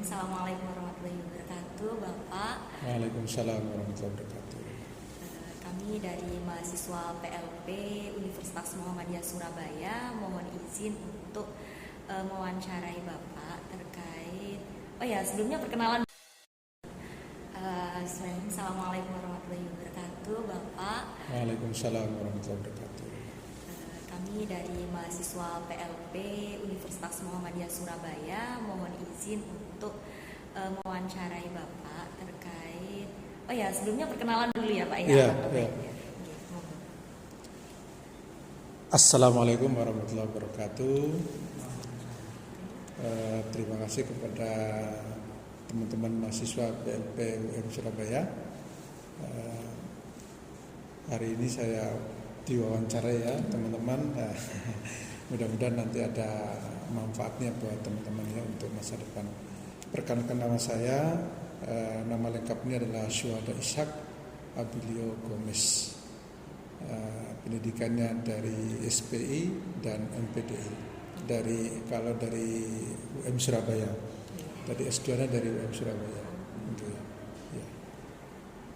Assalamualaikum warahmatullahi wabarakatuh, Bapak. Waalaikumsalam warahmatullahi wabarakatuh. Kami dari mahasiswa PLP Universitas Muhammadiyah Surabaya mohon izin untuk mewawancarai Bapak terkait. Oh ya, sebelumnya perkenalan. Assalamualaikum warahmatullahi wabarakatuh, Bapak. Waalaikumsalam warahmatullahi wabarakatuh. Kami dari mahasiswa PLP Universitas Muhammadiyah Surabaya mohon izin untuk mewawancarai Bapak terkait. Oh ya, sebelumnya perkenalan dulu ya Pak ya. Ya. Assalamualaikum warahmatullahi wabarakatuh. Terima kasih kepada teman-teman mahasiswa PLP UM Surabaya. Hari ini saya diwawancarai ya teman-teman. Mudah-mudahan nanti ada manfaatnya buat teman-teman ya untuk masa depan. Perkenalkan nama saya, nama lengkapnya adalah Syuhada Ishak Abilio Gomez. Pendidikannya dari SPI dan MPDI. Kalau dari UM Surabaya, tadi S2-nya dari UM Surabaya. Gitu ya.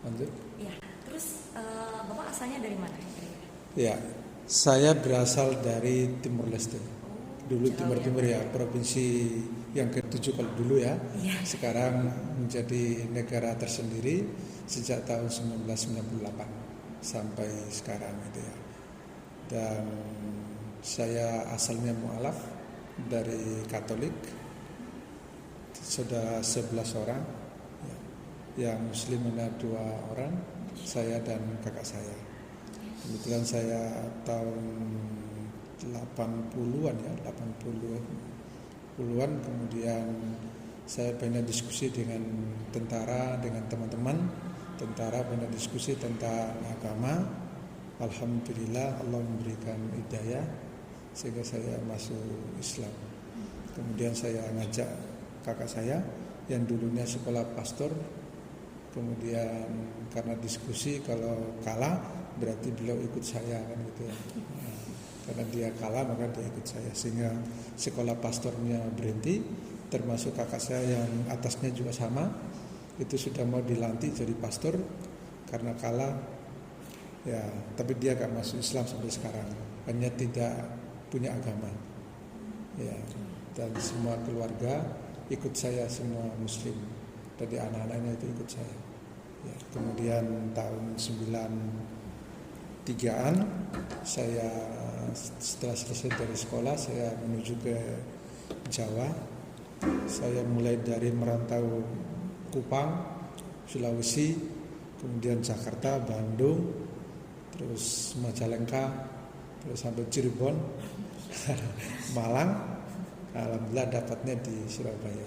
Lanjut. Ya, terus Bapak asalnya dari mana? Ya, saya berasal dari Timur Leste. Dulu Timur ya, provinsi yang ke-7 kalau dulu ya. Sekarang menjadi negara tersendiri sejak tahun 1998 sampai sekarang gitu ya. Dan saya asalnya mu'alaf dari Katolik. Sudah 11 orang ya. Yang muslim ada 2 orang, saya dan kakak saya. Kebetulan saya tahun 80-an ya, 80-an kemudian saya banyak diskusi dengan tentara, dengan teman-teman tentara, banyak diskusi tentang agama. Alhamdulillah Allah memberikan hidayah sehingga saya masuk Islam. Kemudian saya ngajak kakak saya yang dulunya sekolah pastor, kemudian karena diskusi kalau kalah berarti beliau ikut saya kan gitu ya. Karena dia kalah maka dia ikut saya, sehingga sekolah pastornya berhenti, termasuk kakak saya yang atasnya juga sama, itu sudah mau dilantik jadi pastor karena kalah ya, tapi dia gak masuk Islam sampai sekarang, hanya tidak punya agama ya. Dan semua keluarga ikut saya, semua muslim, jadi anak-anaknya itu ikut saya ya. Kemudian tahun 93-an saya setelah selesai dari sekolah saya menuju ke Jawa. Saya mulai dari merantau Kupang, Sulawesi, kemudian Jakarta, Bandung, terus Majalengka, terus sampai Cirebon, Malang. Alhamdulillah dapatnya di Surabaya.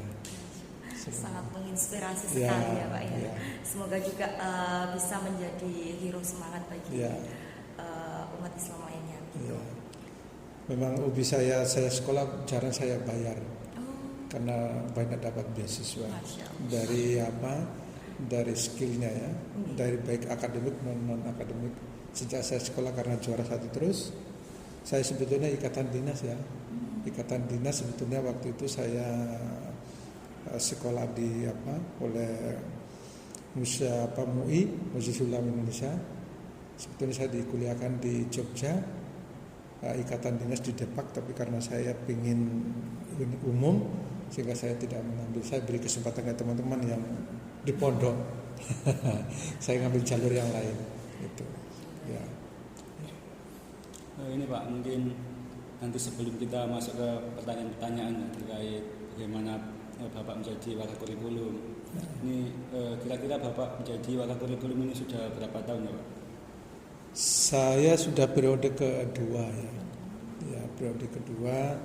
Sangat menginspirasi sekali ya Pak ya. Semoga juga bisa menjadi hero semangat bagi umat Islam lainnya. Ya. Memang hobi saya sekolah jarang saya bayar karena banyak dapat beasiswa dari skillnya ya, dari baik akademik non akademik. Sejak saya sekolah karena juara 1 terus, saya sebetulnya ikatan dinas ya. Ikatan dinas sebetulnya waktu itu saya sekolah di oleh MUI, Majelis Ulama Indonesia. Sebetulnya saya dikuliahkan di Jogja, ikatan dinas di Depak, tapi karena saya ingin umum sehingga saya tidak mengambil. Saya beri kesempatan ke teman-teman yang di pondok. Saya ngambil jalur yang lain itu ya. Ini Pak, mungkin nanti sebelum kita masuk ke pertanyaan-pertanyaan terkait bagaimana Bapak menjadi wakil kurikulum. Ini kira-kira Bapak menjadi wakil kurikulum ini sudah berapa tahun ya Pak? Saya sudah periode kedua ya. Ya, periode kedua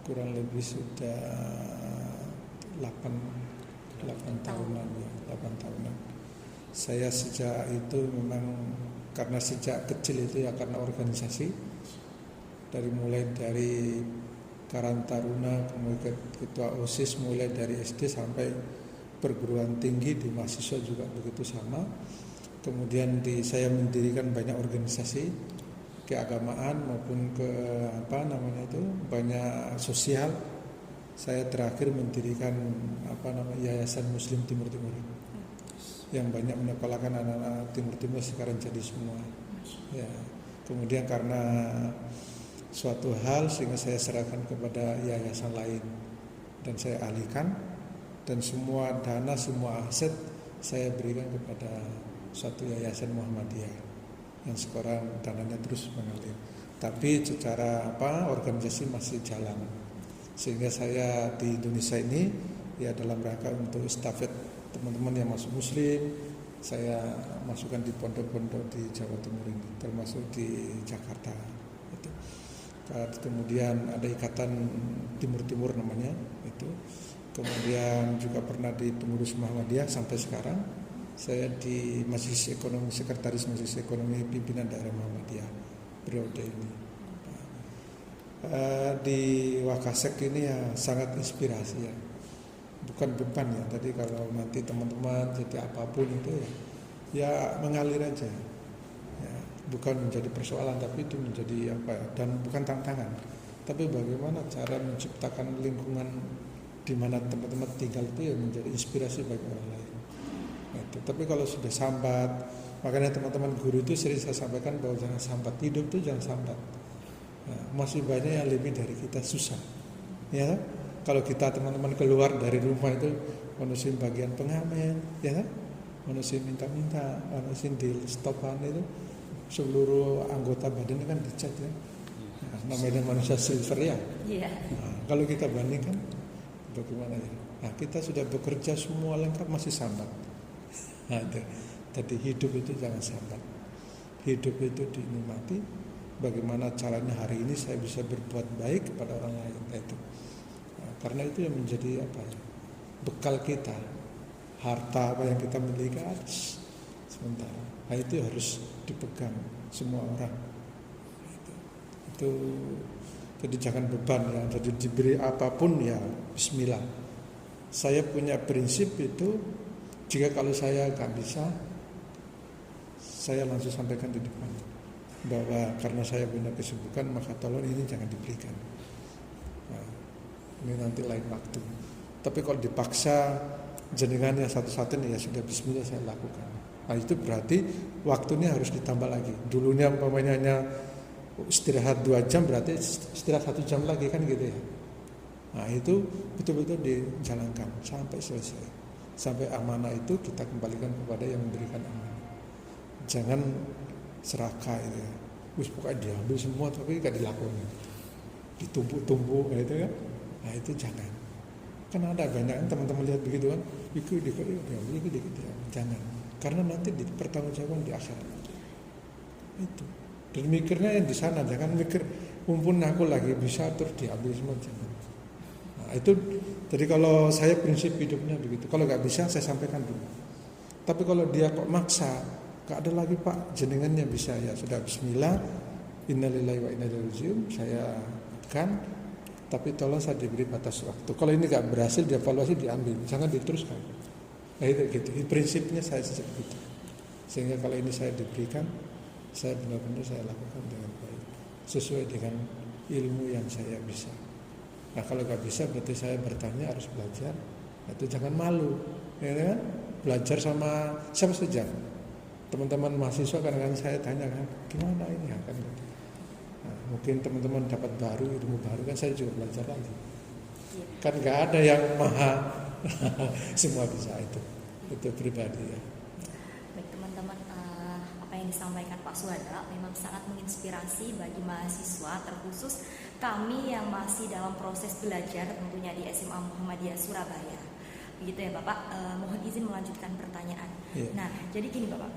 kurang lebih sudah 8 tahunan ya, 8 tahunan. Saya sejak itu memang karena sejak kecil itu ya karena organisasi. Mulai dari Karang Taruna, kemudian ketua OSIS, mulai dari SD sampai perguruan tinggi, di mahasiswa juga begitu sama. Kemudian saya mendirikan banyak organisasi keagamaan maupun banyak sosial saya terakhir mendirikan Yayasan Muslim Timur Timur yang banyak menyekolahkan anak-anak Timur Timur sekarang jadi semua. Ya, kemudian karena suatu hal sehingga saya serahkan kepada yayasan lain dan saya alihkan, dan semua dana, semua aset saya berikan kepada suatu yayasan Muhammadiyah yang sekarang dananya terus mengalir. Tapi secara organisasi masih jalan. Sehingga saya di Indonesia ini ya dalam rangka untuk estafet teman-teman yang masuk muslim, saya masukkan di pondok-pondok di Jawa Timur ini, termasuk di Jakarta. Itu. Kemudian ada Ikatan Timur Timur namanya itu. Kemudian juga pernah di pengurus Muhammadiyah sampai sekarang. Saya di Majelis Ekonomi, Sekretaris Majelis Ekonomi Pimpinan Daerah Muhammadiyah periode ini. Di Wakasek ini ya sangat inspirasi ya, bukan beban ya. Tadi kalau nanti teman-teman jadi apapun itu ya mengalir aja ya, bukan menjadi persoalan, tapi itu menjadi dan bukan tantangan, tapi bagaimana cara menciptakan lingkungan di mana teman-teman tinggal itu ya menjadi inspirasi bagi orang lain itu. Tapi kalau sudah sambat, makanya teman-teman guru itu sering saya sampaikan bahwa jangan sambat, hidup itu jangan sambat. Nah, masih banyak yang lebih dari kita susah ya. Kalau kita teman-teman keluar dari rumah itu manusia bagian pengamen ya, manusia minta-minta, manusia di stopan itu seluruh anggota badannya kan dicat ya. Nah, namanya manusia silver ya. Nah, kalau kita bandingkan bagaimana ya? Nah, kita sudah bekerja semua lengkap masih sambat. Nah, jadi hidup itu jangan sambat. Hidup itu dinikmati. Bagaimana caranya hari ini saya bisa berbuat baik kepada orang lain itu. Nah, karena itu yang menjadi bekal kita. Harta apa yang kita miliki sementara. Nah, itu harus dipegang semua orang. Itu jadi jangan beban ya. Jadi diberi apapun ya bismillah. Saya punya prinsip itu, jika kalau saya nggak bisa, saya langsung sampaikan di depan bahwa karena saya punya kesibukan maka tolong ini jangan diberikan. Nah, ini nanti lain waktu. Tapi kalau dipaksa jenengannya satu-satu ya sudah bismillah saya lakukan. Nah, itu berarti waktunya harus ditambah lagi. Dulunya umpamanya hanya istirahat 2 jam, berarti istirahat 1 jam lagi kan gitu ya. Nah, itu betul-betul dijalankan sampai selesai. Sampai amanah itu kita kembalikan kepada yang memberikan amanah. Jangan serakah itu ya. Wis pokoknya diambil semua tapi gak dilakukan. Ditumpuk-tumpuk gitu kan. Nah, itu jangan. Kan ada banyak teman-teman lihat begitu kan. Ikut diambil. Jangan. Karena nanti dipertanggungjawabkan di akhirat. Itu. Dan mikirnya yang di sana, jangan mikir mumpun aku lagi bisa terus diambil semua, jangan. Nah, itu jadi kalau saya prinsip hidupnya begitu. Kalau nggak bisa saya sampaikan dulu. Tapi kalau dia kok maksa, gak ada lagi Pak, jenengannya bisa ya sudah bismillah, innalillahi wa inna ilaihi rajiun, saya akan, tapi tolong saya diberi batas waktu. Kalau ini gak berhasil dievaluasi diambil, jangan diteruskan. Nah, itu gitu. Prinsipnya saya seperti itu. Sehingga kalau ini saya diberikan, saya benar-benar saya lakukan dengan baik, sesuai dengan ilmu yang saya bisa. Nah, kalau gak bisa berarti saya bertanya, harus belajar. Itu jangan malu, ya kan? Belajar sama siapa saja. Teman-teman mahasiswa kadang-kadang saya tanya kan, gimana ini akan gitu. Nah, mungkin teman-teman dapat baru, ilmu baru kan saya juga belajar lagi. Kan nggak ada yang maha semua bisa itu pribadi ya. Baik teman-teman, apa yang disampaikan Pak Suhada memang sangat menginspirasi bagi mahasiswa, terkhusus kami yang masih dalam proses belajar tentunya di SMA Muhammadiyah Surabaya. Begitu ya Bapak, mohon izin melanjutkan pertanyaan. Nah, jadi gini Bapak.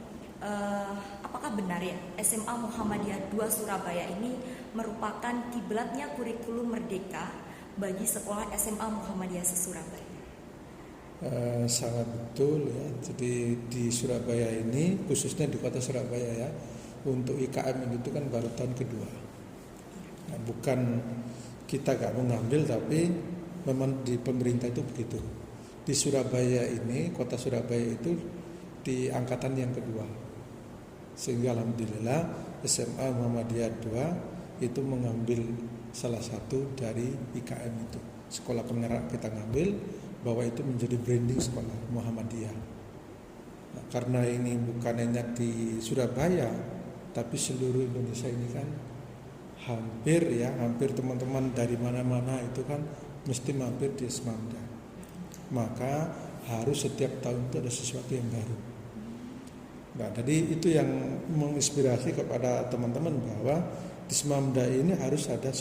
Apakah benar ya SMA Muhammadiyah 2 Surabaya ini merupakan kiblatnya kurikulum merdeka bagi sekolah SMA Muhammadiyah Surabaya? Sangat betul ya. Jadi di Surabaya ini, khususnya di kota Surabaya ya, untuk IKM itu kan baru tahun kedua. Nah, bukan kita gak mengambil, tapi memang di pemerintah itu begitu. Di Surabaya ini, kota Surabaya itu di angkatan yang kedua. Sehingga alhamdulillah SMA Muhammadiyah 2 itu mengambil salah satu dari IKM itu. sekolah penggerak kita ngambil, bahwa itu menjadi branding sekolah Muhammadiyah. Nah, karena ini bukan hanya di Surabaya, tapi seluruh Indonesia ini kan hampir teman-teman dari mana-mana itu kan mesti mampir di Semamda. Maka harus setiap tahun itu ada sesuatu yang baru. Nah, jadi itu yang menginspirasi kepada teman-teman bahwa di Semamda ini harus ada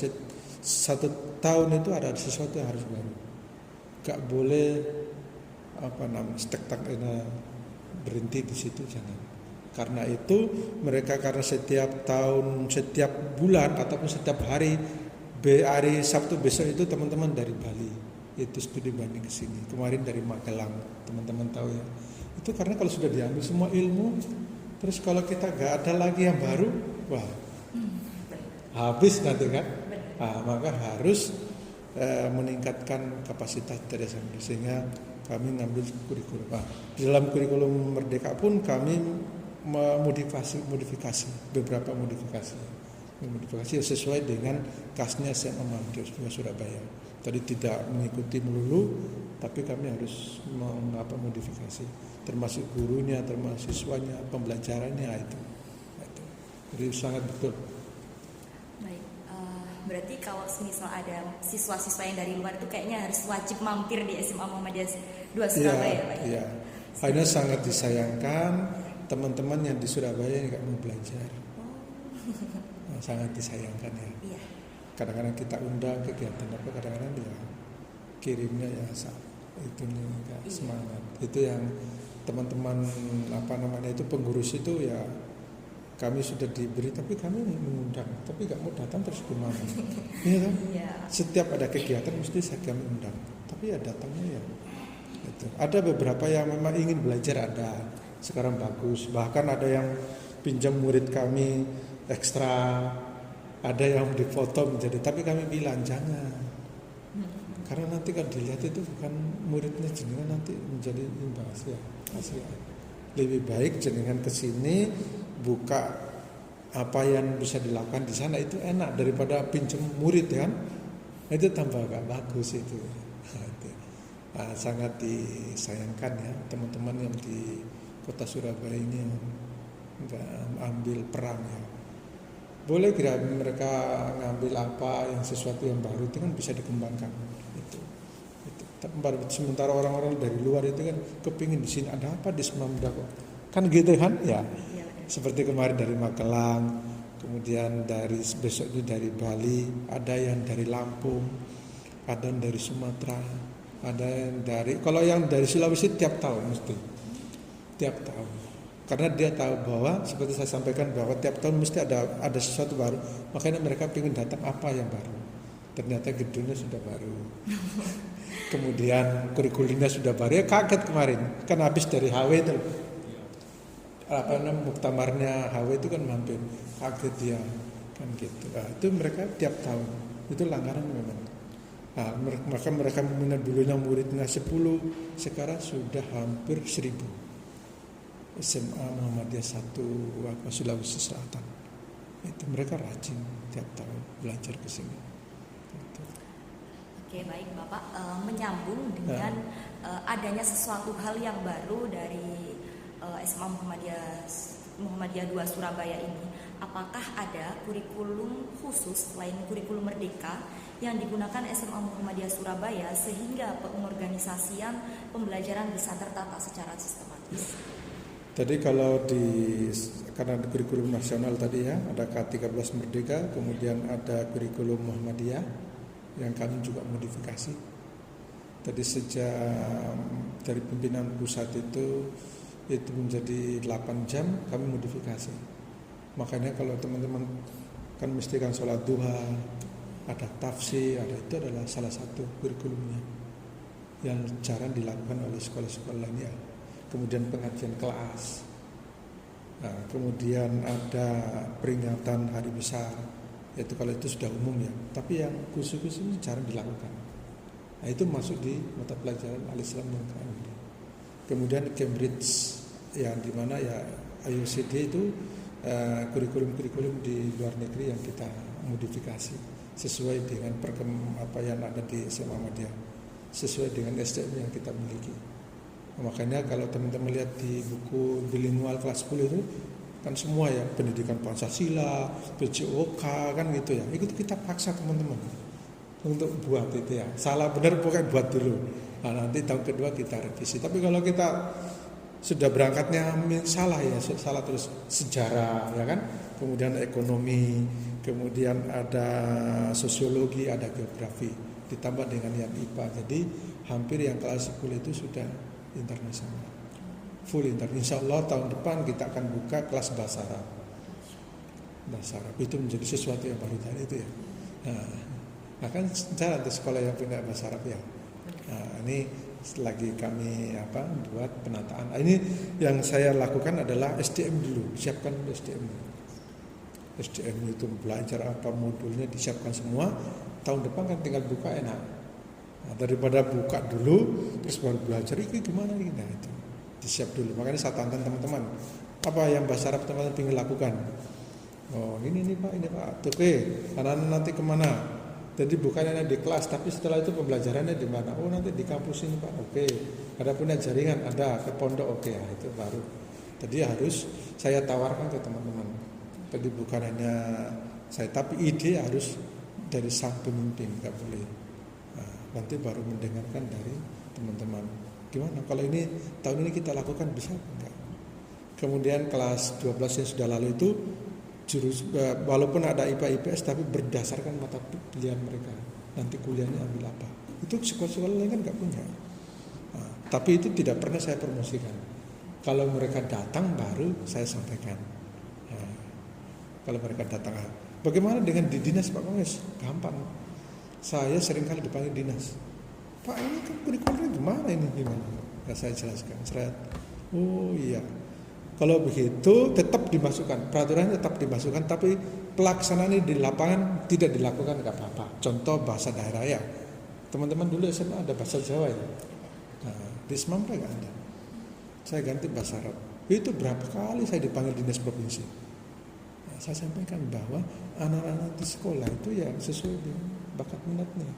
satu tahun itu ada sesuatu yang harus baru. Gak boleh berhenti di situ, jangan. Karena itu mereka setiap tahun, setiap bulan ataupun setiap hari Sabtu besok itu teman-teman dari Bali itu studi banding ke sini. Kemarin dari Magelang, teman-teman tahu ya. Itu karena kalau sudah diambil semua ilmu, terus kalau kita gak ada lagi yang baru, wah habis nanti kan. Maka harus meningkatkan kapasitas dari SMP, sehingga kami ngambil kurikulum. Di dalam kurikulum Merdeka pun kami modifikasi beberapa modifikasi sesuai dengan kasnya SMA Muhammadiyah Surabaya. Tadi tidak mengikuti melulu, tapi kami harus modifikasi, termasuk gurunya, termasuk siswanya, pembelajarannya itu. Jadi sangat betul. Berarti kalau misal ada siswa-siswa yang dari luar itu kayaknya harus wajib mampir di SMA Muhammadiyah 2 Surabaya, Pak. Iya. Hanya sangat disayangkan teman-teman yang di Surabaya yang nggak mau belajar. Sangat disayangkan ya. Iya. Kadang-kadang kita undang kegiatan apa, kadang-kadang ya kirimnya ya itu nggak semangat. Itu yang teman-teman itu pengurus itu ya. Kami sudah diberi, tapi kami mengundang, tapi gak mau datang terus gimana? Iya kan? Iya. Setiap ada kegiatan mesti kami undang, tapi ya datangnya ya. Gitu. Ada beberapa yang memang ingin belajar, ada sekarang bagus, bahkan ada yang pinjam murid kami ekstra, ada yang difoto menjadi, tapi kami bilang jangan, karena nanti kan dilihat itu bukan muridnya jenengan, nanti menjadi imbas ya, hasilnya. Lebih baik jenengan kesini buka apa yang bisa dilakukan di sana, itu enak daripada pinjam murid kan, itu tambah gak bagus itu. Sangat disayangkan ya teman-teman yang di kota Surabaya ini yang nggak ambil peran ya. Boleh kira mereka ngambil apa yang sesuatu yang baru itu kan bisa dikembangkan itu. Sementara orang-orang dari luar itu kan kepingin di sini ada apa di Semamda kok, kan gitu kan ya. Seperti kemarin dari Magelang, kemudian dari besoknya dari Bali, ada yang dari Lampung, ada yang dari Sumatera, ada yang kalau yang dari Sulawesi tiap tahun mesti, tiap tahun. Karena dia tahu bahwa seperti saya sampaikan bahwa tiap tahun mesti ada sesuatu baru, makanya mereka ingin datang apa yang baru. Ternyata gedungnya sudah baru. Kemudian kurikulumnya sudah baru, ya kaget kemarin kan habis dari HW itu muktamarnya HW itu kan mampir, kaget dia kan gitu. Itu mereka tiap tahun itu langganan memang. Maka mereka meminat dulunya muridnya 10, sekarang sudah hampir 1000. SMA Muhammadiyah 1 Sulawesi Selatan itu mereka rajin tiap tahun belajar ke sini. Oke, baik Bapak, menyambung dengan adanya sesuatu hal yang baru dari SMA Muhammadiyah 2 Surabaya ini. Apakah ada kurikulum khusus selain kurikulum Merdeka yang digunakan SMA Muhammadiyah Surabaya sehingga pengorganisasian pembelajaran bisa tertata secara sistematis? Tadi kalau karena kurikulum nasional tadi ya, ada K13 Merdeka, kemudian ada kurikulum Muhammadiyah yang kami juga modifikasi. Tadi sejak dari pimpinan pusat itu menjadi 8 jam kami modifikasi. Makanya kalau teman-teman kan mesti kan sholat duha, ada tafsir, itu adalah salah satu kurikulumnya yang jarang dilakukan oleh sekolah-sekolah lainnya. Kemudian pengajian kelas, kemudian ada peringatan hari besar, yaitu kalau itu sudah umum ya. Tapi yang khusus-khusus ini jarang dilakukan. Nah, itu masuk di mata pelajaran Al-Islam dan KMD. Kemudian Cambridge yang dimana ya IUCD itu kurikulum-kurikulum di luar negeri yang kita modifikasi sesuai dengan apa yang ada di SMA Muhammadiyah, sesuai dengan SDM yang kita miliki. Makanya kalau teman-teman lihat di buku bilingual kelas 10 itu kan semua ya, pendidikan Pancasila, PJOK kan gitu ya. Itu kita paksa teman-teman untuk buat itu ya. Salah benar pokoknya buat dulu. Nah, nanti tahun kedua kita revisi. Tapi kalau kita sudah berangkatnya salah ya, salah terus sejarah ya kan, kemudian ekonomi, kemudian ada sosiologi, ada geografi, ditambah dengan yang IPA. Jadi hampir yang kelas 10 itu sudah internasional, full internasional. Insya Allah tahun depan kita akan buka kelas bahasa Arab. Bahasa Arab itu menjadi sesuatu yang baru tadi itu ya. Nah kan cara untuk sekolah yang punya bahasa Arab ya. Nah, ini lagi kami buat penataan. Ini yang saya lakukan adalah SDM dulu, siapkan SDM. SDM itu belajar apa modulnya disiapkan semua. Tahun depan kan tinggal buka enak. Nah, daripada buka dulu terus baru belajar itu gimana ini? Nah, itu disiap dulu. Makanya saya tantang teman-teman, apa yang bahasa Arab teman-teman ingin lakukan? Oh ini Pak, oke. Anak-anak nanti kemana? Jadi bukan hanya di kelas, tapi setelah itu pembelajarannya di mana? Oh nanti di kampus ini Pak, oke. Ada punya jaringan, ada ke pondok, oke. Ya, itu baru. Jadi harus saya tawarkan ke teman-teman. Jadi bukan hanya saya, tapi ide harus dari sang pemimpin, nggak boleh. Nah, nanti baru mendengarkan dari teman-teman. Gimana? Kalau ini tahun ini kita lakukan bisa enggak? Kemudian kelas 12 yang sudah lalu itu walaupun ada IPA IPS tapi berdasarkan mata pilihan mereka, nanti kuliahnya ambil apa, itu sekolah-sekolah lain kan nggak punya. Nah, tapi itu tidak pernah saya promosikan. Kalau mereka datang baru saya sampaikan. Nah, kalau mereka datang, bagaimana dengan di dinas Pak Komis? Gampang, saya seringkali dipanggil dinas, Pak ini kan kurikulumnya gimana ini gimana? Ya saya jelaskan, oh iya. Kalau begitu tetap dimasukkan, peraturan tetap dimasukkan, tapi pelaksanaan di lapangan tidak dilakukan nggak apa-apa. Contoh bahasa daerah ya, teman-teman dulu SMA ada bahasa Jawa ya, nah, di Semampai nggak ada. Saya ganti bahasa Arab. Itu berapa kali saya dipanggil dinas provinsi. Nah, saya sampaikan bahwa anak-anak di sekolah itu ya sesuai dengan bakat minatnya.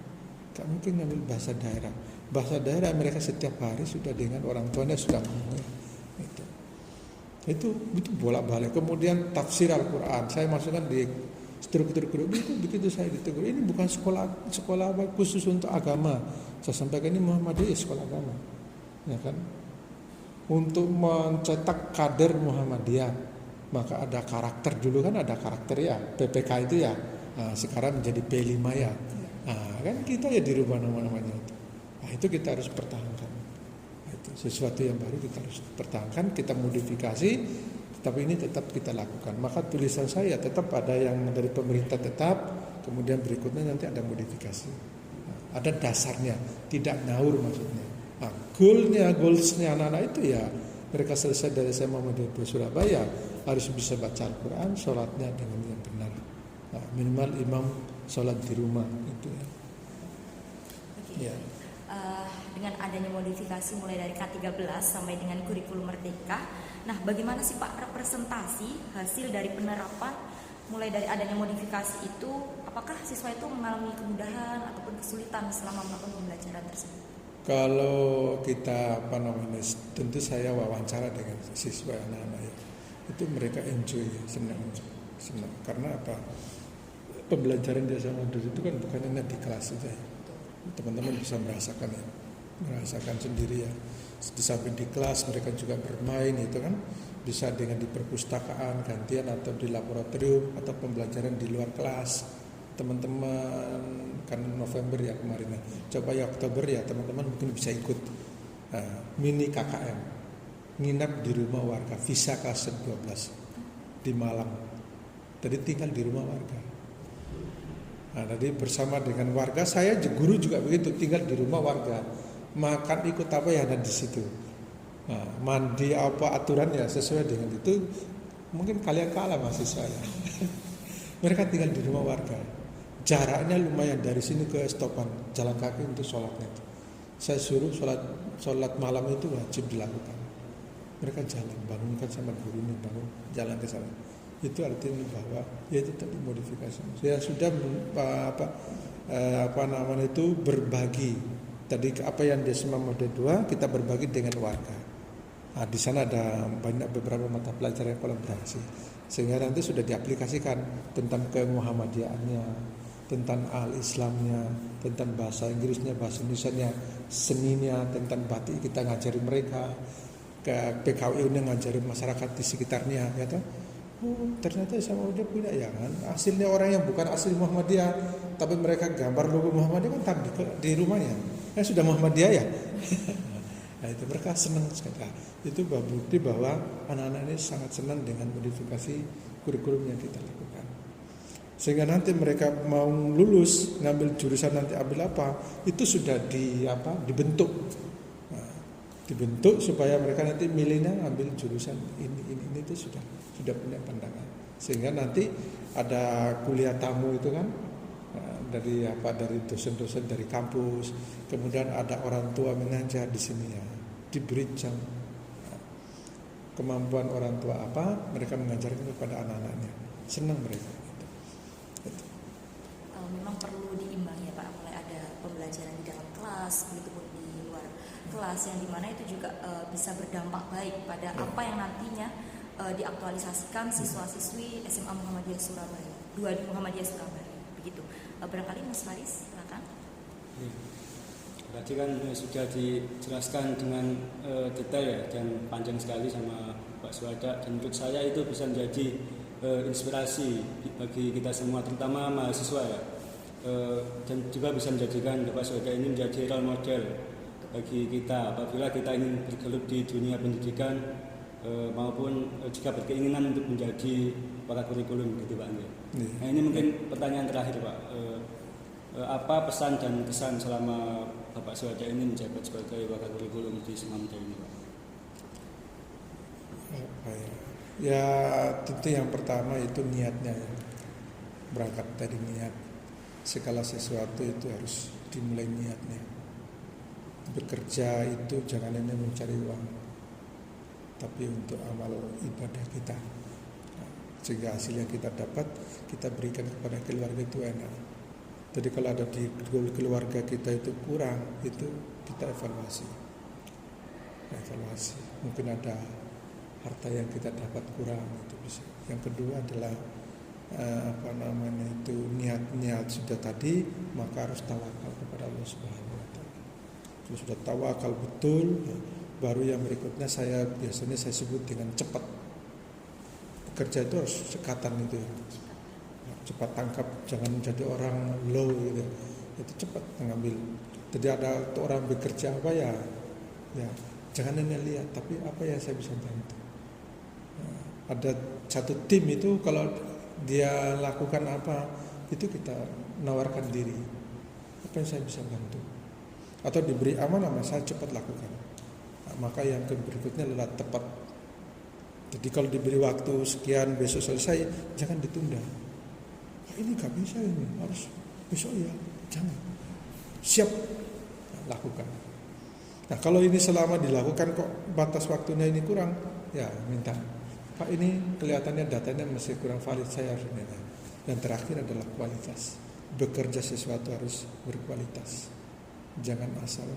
Gak mungkin ngambil bahasa daerah. Bahasa daerah mereka setiap hari sudah dengan orang tuanya sudah ngomong. Itu bolak-balik. Kemudian tafsir Al-Quran saya masukkan di struktur grup itu. Begitu saya ditegur, ini bukan sekolah khusus untuk agama. Saya sampaikan ini Muhammadiyah sekolah agama, ya kan? Untuk mencetak kader Muhammadiyah maka ada karakter, dulu kan ada karakter ya, PPK itu ya. Nah, sekarang menjadi P5 ya. Nah, kan kita ya dirubah nama-namanya itu. Nah, itu kita harus pertahankan. Sesuatu yang baru kita harus pertahankan, kita modifikasi, tapi ini tetap kita lakukan. Maka tulisan saya tetap ada yang dari pemerintah tetap, kemudian berikutnya nanti ada modifikasi. Nah, ada dasarnya, tidak ngawur maksudnya. Nah, goalsnya anak-anak itu ya mereka selesai dari SMA Muhammadiyah Surabaya harus bisa baca Al-Quran, sholatnya dengan yang benar. Nah, minimal imam sholat di rumah itu ya. Ya. Dengan adanya modifikasi mulai dari K13 sampai dengan kurikulum merdeka. Nah, bagaimana sih Pak representasi hasil dari penerapan mulai dari adanya modifikasi itu? Apakah siswa itu mengalami kemudahan ataupun kesulitan selama melakukan pembelajaran tersebut? Kalau kita tentu saya wawancara dengan siswa anak-anak ya, itu mereka enjoy, senang. Karena apa? Pembelajaran di SMA dulu itu kan bukan hanya di kelas saja. Teman-teman bisa merasakan sendiri ya. Di samping di kelas mereka juga bermain itu kan, bisa dengan di perpustakaan gantian atau di laboratorium atau pembelajaran di luar kelas. Teman-teman kan November ya kemarin ya. Coba ya Oktober ya teman-teman mungkin bisa ikut mini KKM, nginap di rumah warga, visa kelas 12 di Malang. Jadi tinggal di rumah warga. Nah, jadi bersama dengan warga, saya guru juga begitu, tinggal di rumah warga, makan ikut apa yang ada di situ. Nah, mandi apa aturannya sesuai dengan itu. Mungkin kalian kalah mahasiswa ya. Mereka tinggal di rumah warga. Jaraknya lumayan dari sini ke stopan jalan kaki untuk sholatnya. Saya suruh sholat malam itu wajib dilakukan. Mereka jalan, bangunkan sama gurunya, bangun jalan ke sana. Itu artinya bahwa ya itu tadi modifikasi. Saya sudah berbagi. Tadi apa yang di SMA Mode 2 kita berbagi dengan warga. Nah, di sana ada beberapa mata pelajaran kolaborasi, sehingga nanti sudah diaplikasikan tentang kemuhammadiyaannya, tentang al-Islamnya, tentang bahasa Inggrisnya, bahasa Indonesianya, seninya, tentang batik kita ngajari mereka, ke PKU-nya ngajari masyarakat di sekitarnya, ya toh. Oh, ternyata sama udah punya ya kan. Hasilnya orang yang bukan asli Muhammadiyah, tapi mereka gambar logo Muhammadiyah kan di rumahnya. Sudah Muhammadiyah ya. Nah, itu mereka senang sekali. Itu bukti bahwa anak-anak ini sangat senang dengan modifikasi kurikulum yang kita lakukan. Sehingga nanti mereka mau lulus ngambil jurusan nanti ambil apa, itu sudah dibentuk. Nah, dibentuk supaya mereka nanti milihnya ambil jurusan ini itu sudah punya pandangan. Sehingga nanti ada kuliah tamu itu kan dari dosen-dosen dari kampus, kemudian ada orang tua mengajar di sini ya, diberi kemampuan orang tua apa, mereka mengajarkan kepada anak-anaknya, senang mereka. Memang perlu diimbangi ya Pak, mulai ada pembelajaran di dalam kelas, begitu pun di luar kelas yang dimana itu juga bisa berdampak baik pada apa yang nantinya diaktualisasikan siswa-siswi SMA Muhammadiyah Surabaya, 2 Muhammadiyah Surabaya, begitu. Barangkali Mas Faris, silakan. Tadi kan sudah dijelaskan dengan detail ya dan panjang sekali sama Pak Suhada, dan menurut saya itu bisa menjadi inspirasi bagi kita semua, terutama mahasiswa ya, dan juga bisa menjadikan Pak Suhada ini menjadi role model bagi kita apabila kita ingin bergelut di dunia pendidikan maupun jika berkeinginan untuk menjadi pakar kurikulum gitu Pak Angga. Nah, ini mungkin pertanyaan terakhir Pak, apa pesan dan kesan selama Bapak Suhada ini menjabat sebagai pakar kurikulum di SMA Muda ini Pak? Ya tentu yang pertama itu niatnya ya. Berangkat dari niat. Segala sesuatu itu harus dimulai niatnya. Bekerja itu jangan hanya mencari uang, tapi untuk amal ibadah kita, sehingga hasil yang kita dapat kita berikan kepada keluarga itu enak. Jadi kalau ada di keluarga kita itu kurang, itu kita evaluasi. Mungkin ada harta yang kita dapat kurang, itu bisa. Yang kedua adalah niat sudah tadi, maka harus tawakal kepada Allah Subhanahu wa taala. Kalau sudah tawakal betul, baru yang berikutnya biasanya saya sebut dengan cepat. Bekerja itu harus sekatan itu ya. Cepat tangkap, jangan menjadi orang low gitu. Itu cepat mengambil. Jadi ada orang bekerja apa ya jangan hanya lihat, tapi apa yang saya bisa bantu. Ada satu tim itu kalau dia lakukan apa, itu kita nawarkan diri. Apa yang saya bisa bantu? Atau diberi amanah, saya cepat lakukan. Maka yang berikutnya adalah tepat. Jadi kalau diberi waktu sekian besok selesai, jangan ditunda. Ini gak bisa, ini harus besok ya, jangan. Siap lakukan. Nah kalau ini selama dilakukan kok batas waktunya ini kurang, ya minta Pak, ini kelihatannya datanya masih kurang valid, saya harus nilai. Yang terakhir adalah kualitas. Bekerja sesuatu harus berkualitas, jangan asal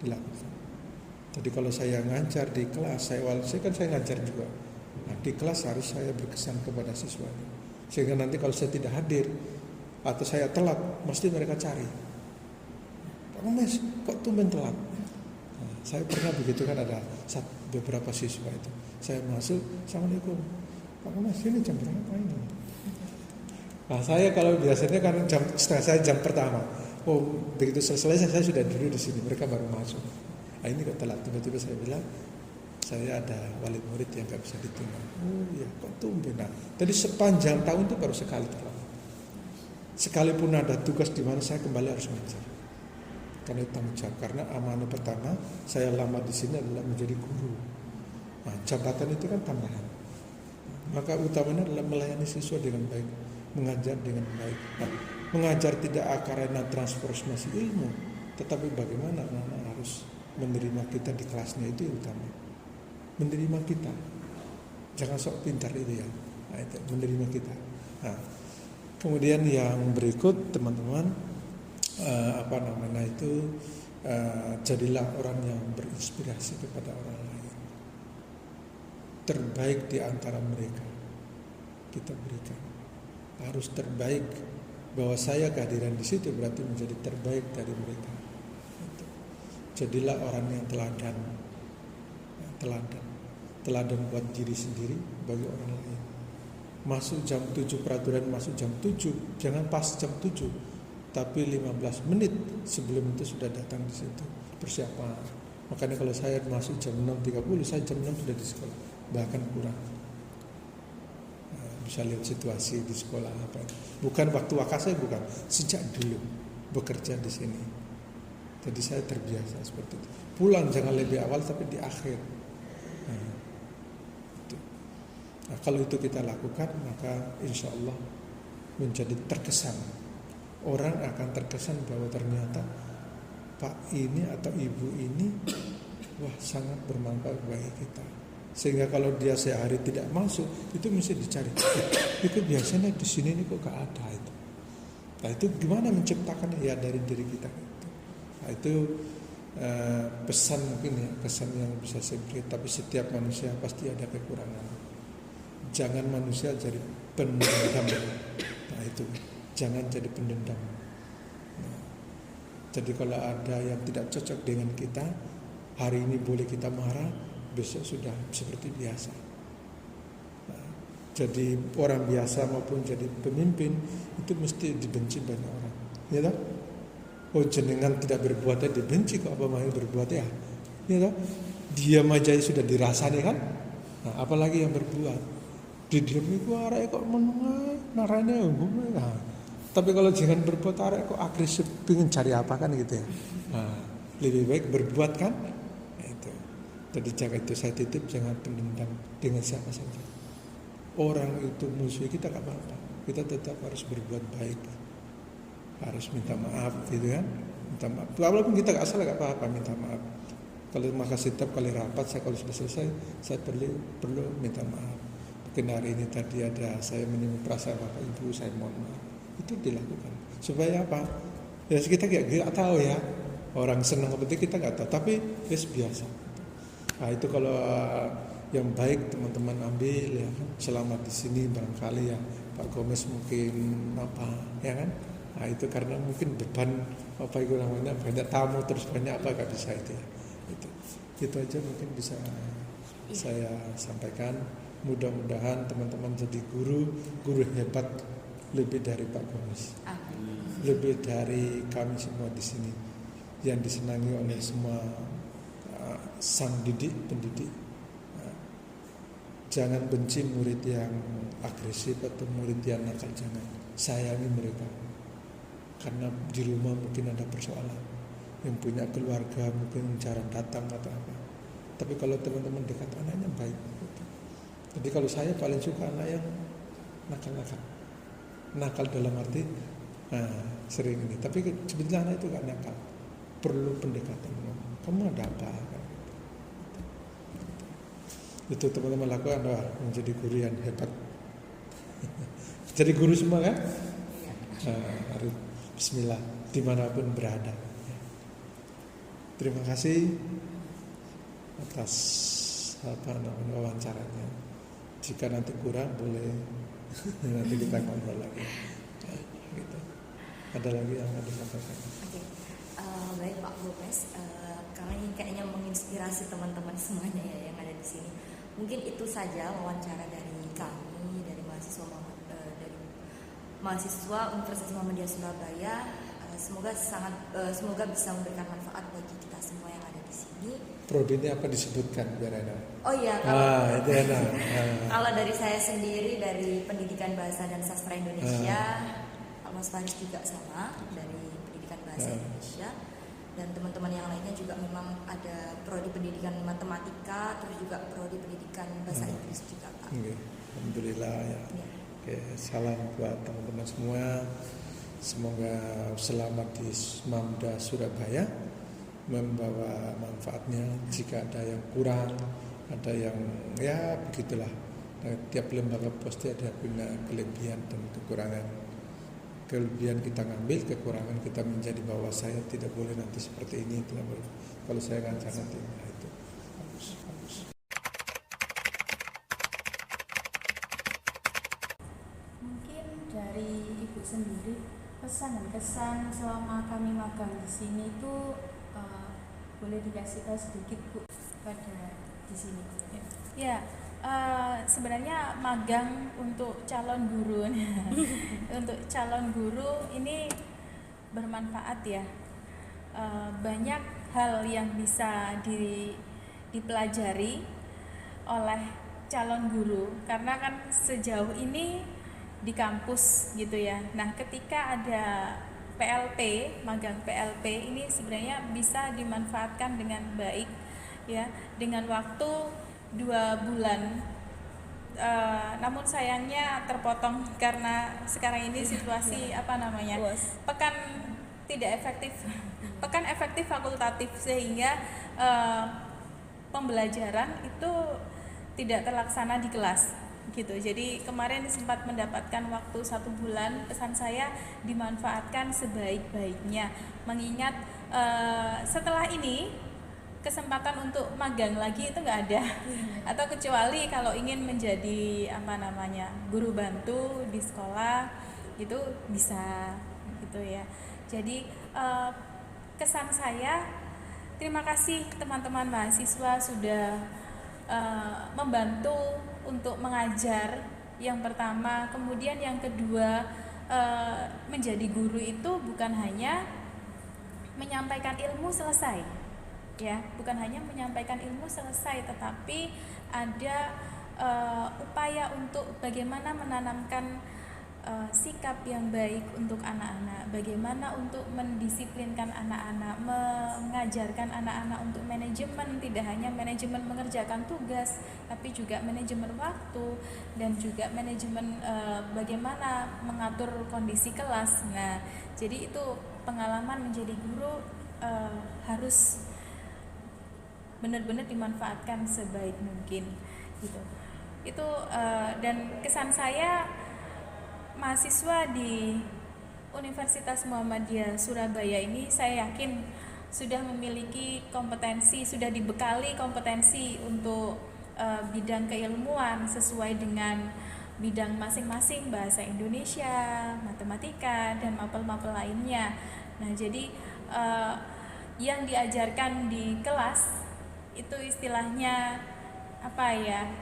dilakukan. Jadi kalau saya ngajar di kelas, saya ngajar juga. Nah, di kelas harus saya berkesan kepada siswanya. Sehingga nanti kalau saya tidak hadir atau saya telat, mesti mereka cari. Pak Mas, kok tumben telat? Nah, saya pernah begitu kan, ada beberapa siswa itu. Saya masuk, Assalamualaikum. Pak Mas, ini jam berapa ini? Nah, saya kalau biasanya kan jam pertama. Oh, begitu selesai saya sudah duduk di sini, mereka baru masuk. Nah, ini kok telat, tiba-tiba saya bilang saya ada wali murid yang gak bisa ditunggu. Oh iya, kok tumben. Nah, jadi sepanjang tahun itu baru sekali telat. Sekalipun ada tugas di mana saya kembali harus mengajar. Karena itu tanggung jawab. Karena amanah pertama saya lama di sini adalah menjadi guru. Nah, jabatan itu kan tambahan. Maka utamanya adalah melayani siswa dengan baik, mengajar dengan baik. Nah, mengajar tidak karena transformasi ilmu, tetapi bagaimana anak-anak harus menerima kita di kelasnya, itu yang utama. Menerima kita, jangan sok pintar itu ya. Nah, Nah, itu menerima kita. Nah, kemudian yang berikut teman-teman, jadilah orang yang berinspirasi kepada orang lain. Terbaik di antara mereka kita berikan. Harus terbaik. Bahwa saya kehadiran di situ berarti menjadi terbaik dari mereka. Jadilah orang yang teladan. Teladan buat diri sendiri, bagi orang lain. Masuk jam 7, peraturan masuk jam 7, jangan pas jam 7, tapi 15 menit sebelum itu sudah datang di situ persiapan. Makanya kalau saya masuk jam 6.30, saya jam 6 sudah di sekolah, bahkan kurang. Bisa lihat situasi di sekolah apa. Bukan waktu wakas saya, bukan, sejak dulu bekerja di sini. Jadi saya terbiasa seperti itu. Pulang jangan lebih awal tapi di akhir. Nah, kalau itu kita lakukan, maka insya Allah menjadi terkesan. Orang akan terkesan bahwa ternyata Pak ini atau Ibu ini sangat bermanfaat bagi kita. Sehingga kalau dia sehari tidak masuk, itu mesti dicari. Itu biasanya di sini ini kok gak ada itu. Nah itu gimana menciptakan ya dari diri kita itu. Nah itu pesan mungkin ya, pesan yang bisa saya beri. Tapi setiap manusia pasti ada kekurangan. Jangan manusia jadi pendendam. Nah itu, jangan jadi pendendam. Nah, jadi kalau ada yang tidak cocok dengan kita, hari ini boleh kita marah, besok sudah seperti biasa. Nah, jadi orang biasa maupun jadi pemimpin itu mesti dibenci banyak orang. Ya tak? Oh jenengan tidak berbuat ya dibenci, kok apa mau berbuat ya? Ya tak? Diam aja sudah dirasani kan? Nah, apalagi yang berbuat. Di diam itu arek kok menengah narane nah, tapi kalau jangan berbuat arek kok agresif pengen cari apa kan gitu ya. Nah, lebih baik berbuat kan itu. Jadi jangan itu saya titip, jangan pendendam dengan siapa saja. Orang itu musuh kita gak apa-apa, kita tetap harus berbuat baik, harus minta maaf gitu kan, minta maaf walaupun kita gak salah gak apa-apa, minta maaf. Kalau makasih tetap kali rapat saya kalau sudah selesai saya perlu minta maaf. Mungkin hari ini tadi ada saya menyinggung perasaan Bapak Ibu, saya mohon maaf. Itu dilakukan supaya apa? Ya kita gak tahu ya, orang senang seperti kita gak tahu, tapi biasa. Nah itu kalau yang baik teman-teman ambil ya kan, selama di sini barangkali ya Pak Gomez mungkin apa ya kan? Nah itu karena mungkin beban apa itu namanya banyak tamu terus banyak apa gak bisa itu ya. Itu aja mungkin bisa saya sampaikan. Mudah-mudahan teman-teman jadi guru hebat lebih dari Pak Gomez, lebih dari kami semua di sini yang disenangi oleh semua sang pendidik. Jangan benci murid yang agresif atau murid yang nakal, jangan. Sayangi mereka, karena di rumah mungkin ada persoalan, yang punya keluarga mungkin jarang datang atau apa. Tapi kalau teman-teman dekat anaknya baik. Jadi kalau saya paling suka anak yang nakal dalam arti sering ini. Tapi sebetulnya anak itu gak nakal, perlu pendekatan. Kamu ada apa? Itu teman-teman lakukan menjadi guru yang hebat. Jadi guru semua kan? Harus Bismillah dimanapun berada. Terima kasih atas wawancaranya. Jika nanti kurang boleh nanti kita ngobrol lagi. Gitu. Ada lagi yang ada disampaikan? Oke, baik Pak Gomez, karena ini kayaknya menginspirasi teman-teman semuanya ya yang ada di sini. Mungkin itu saja wawancara dari kami, dari mahasiswa Universitas Muhammadiyah Surabaya. Semoga bisa memberikan manfaat bagi kita semua yang ada di sini. Prodinya apa disebutkan biar enak? Oh iya, itu enak. Kalau dari saya sendiri dari Pendidikan Bahasa dan Sastra Indonesia, Pak Mas Faris juga sama dari Pendidikan Bahasa Indonesia, dan teman-teman yang lainnya juga memang ada prodi pendidikan matematika, terus juga prodi pendidikan bahasa Inggris juga Pak. Alhamdulillah ya. Oke, salam buat teman-teman semua. Semoga selamat di Mamda Surabaya, membawa manfaatnya. Jika ada yang kurang, ada yang ya begitulah, tiap lembaga pasti ada punya kelebihan dan kekurangan. Kelebihan kita ngambil, kekurangan kita menjadi bahwa saya tidak boleh nanti seperti ini, tidak boleh. Kalau saya ngajar nanti, nah itu bagus. Mungkin dari Ibu sendiri pesan dan kesan selama kami magang di sini itu boleh dikasih tahu sedikit Bu pada di sini. Ya, sebenarnya magang untuk calon guru, untuk calon guru ini bermanfaat ya. Banyak hal yang bisa dipelajari oleh calon guru karena kan sejauh ini di kampus gitu ya. Nah, ketika ada PLP, magang PLP ini sebenarnya bisa dimanfaatkan dengan baik ya, dengan waktu 2 bulan. Namun sayangnya terpotong karena sekarang ini situasi pekan tidak efektif, pekan efektif fakultatif sehingga pembelajaran itu tidak terlaksana di kelas gitu. Jadi kemarin sempat mendapatkan waktu 1 bulan. Pesan saya dimanfaatkan sebaik-baiknya, mengingat setelah ini kesempatan untuk magang lagi itu nggak ada, atau kecuali kalau ingin menjadi guru bantu di sekolah itu bisa gitu ya. Jadi kesan saya, terima kasih teman-teman mahasiswa sudah membantu untuk mengajar yang pertama. Kemudian yang kedua, menjadi guru itu bukan hanya menyampaikan ilmu selesai ya, bukan hanya menyampaikan ilmu selesai, tetapi ada upaya untuk bagaimana menanamkan sikap yang baik untuk anak-anak, bagaimana untuk mendisiplinkan anak-anak, mengajarkan anak-anak untuk manajemen, tidak hanya manajemen mengerjakan tugas, tapi juga manajemen waktu dan juga manajemen bagaimana mengatur kondisi kelas. Nah, jadi itu pengalaman menjadi guru harus benar-benar dimanfaatkan sebaik mungkin gitu. Itu dan kesan saya, mahasiswa di Universitas Muhammadiyah Surabaya ini saya yakin sudah memiliki kompetensi, sudah dibekali kompetensi untuk bidang keilmuan sesuai dengan bidang masing-masing, bahasa Indonesia, matematika, dan mapel-mapel lainnya. Nah, jadi yang diajarkan di kelas itu istilahnya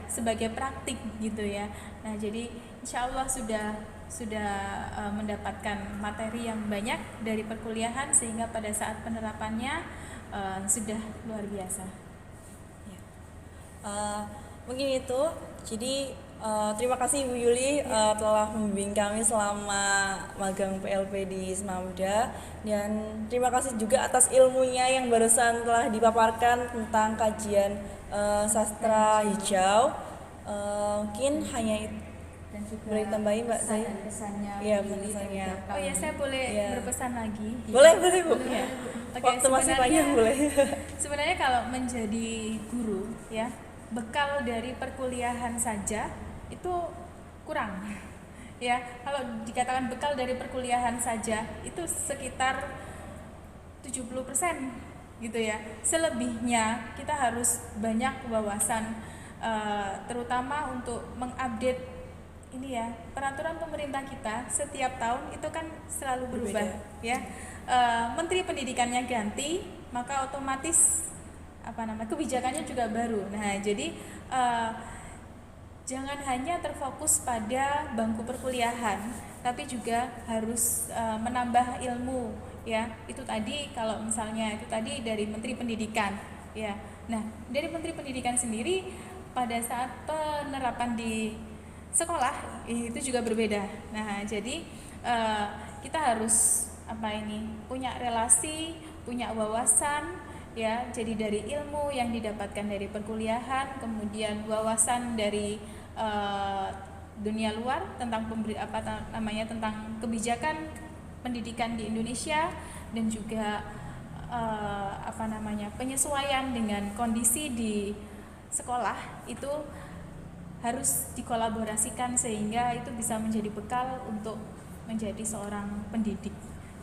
sebagai praktik gitu ya. Nah, jadi insya Allah sudah mendapatkan materi yang banyak dari perkuliahan sehingga pada saat penerapannya sudah luar biasa ya. Mungkin itu. Jadi terima kasih Ibu Yuli telah membimbing kami selama magang PLP di Semamda, dan terima kasih juga atas ilmunya yang barusan telah dipaparkan tentang kajian sastra hijau. Mungkin hanya itu. Dan juga boleh tambahin Mbak Zai? Pesannya. Iya, pesannya. Oh ya, saya boleh berpesan lagi. Boleh Bu. Ya. Waktu masih panjang boleh. Sebenarnya kalau menjadi guru ya, bekal dari perkuliahan saja itu kurang. Ya, kalau dikatakan bekal dari perkuliahan saja itu sekitar 70% gitu ya. Selebihnya kita harus banyak wawasan, terutama untuk mengupdate ini ya, peraturan pemerintah kita setiap tahun itu kan selalu berubah ya. Menteri pendidikannya ganti, maka otomatis kebijakannya juga baru. Nah, jadi jangan hanya terfokus pada bangku perkuliahan, tapi juga harus menambah ilmu ya. Itu tadi kalau misalnya itu tadi dari Menteri Pendidikan ya. Nah, dari Menteri Pendidikan sendiri pada saat penerapan di sekolah itu juga berbeda. Nah, jadi kita harus punya relasi, punya wawasan ya. Jadi dari ilmu yang didapatkan dari perkuliahan, kemudian wawasan dari dunia luar tentang tentang kebijakan pendidikan di Indonesia, dan juga penyesuaian dengan kondisi di sekolah itu harus dikolaborasikan sehingga itu bisa menjadi bekal untuk menjadi seorang pendidik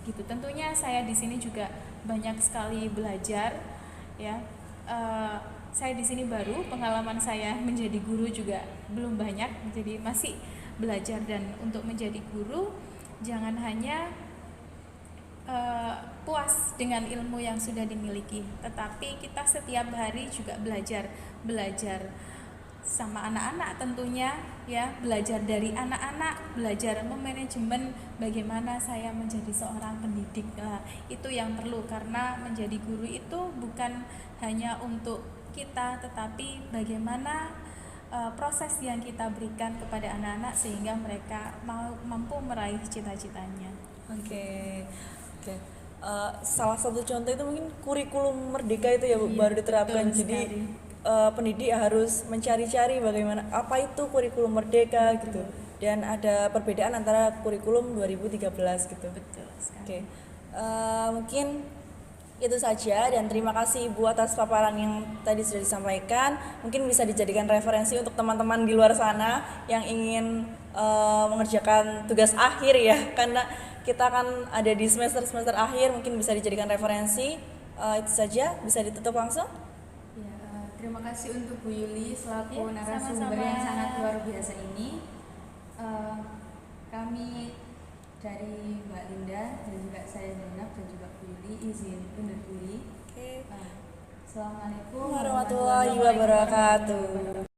gitu. Tentunya saya di sini juga banyak sekali belajar ya. Saya di sini baru, pengalaman saya menjadi guru juga belum banyak, jadi masih belajar. Dan untuk menjadi guru jangan hanya puas dengan ilmu yang sudah dimiliki, tetapi kita setiap hari juga belajar sama anak-anak tentunya ya, belajar dari anak-anak, belajar memanajemen bagaimana saya menjadi seorang pendidik. Nah, itu yang perlu, karena menjadi guru itu bukan hanya untuk kita, tetapi bagaimana proses yang kita berikan kepada anak-anak sehingga mereka mampu meraih cita-citanya. Oke. Salah satu contoh itu mungkin kurikulum merdeka itu ya Bu, baru diterapkan. Jadi pendidik harus mencari-cari bagaimana apa itu kurikulum merdeka gitu. Dan ada perbedaan antara kurikulum 2013 gitu. Betul sekali. Oke. Mungkin itu saja, dan terima kasih Ibu atas paparan yang tadi sudah disampaikan. Mungkin bisa dijadikan referensi untuk teman-teman di luar sana yang ingin mengerjakan tugas akhir ya, karena kita kan ada di semester akhir, mungkin bisa dijadikan referensi. Itu saja, bisa ditutup langsung. Ya, terima kasih untuk Bu Yuli selaku Ya, narasumber sama-sama. yang sangat luar biasa ini. Kami dari Mbak Linda dan juga saya Zainab dan juga Bu Yuli izin undur diri. Oke. Assalamualaikum Warahmatullahi wabarakatuh.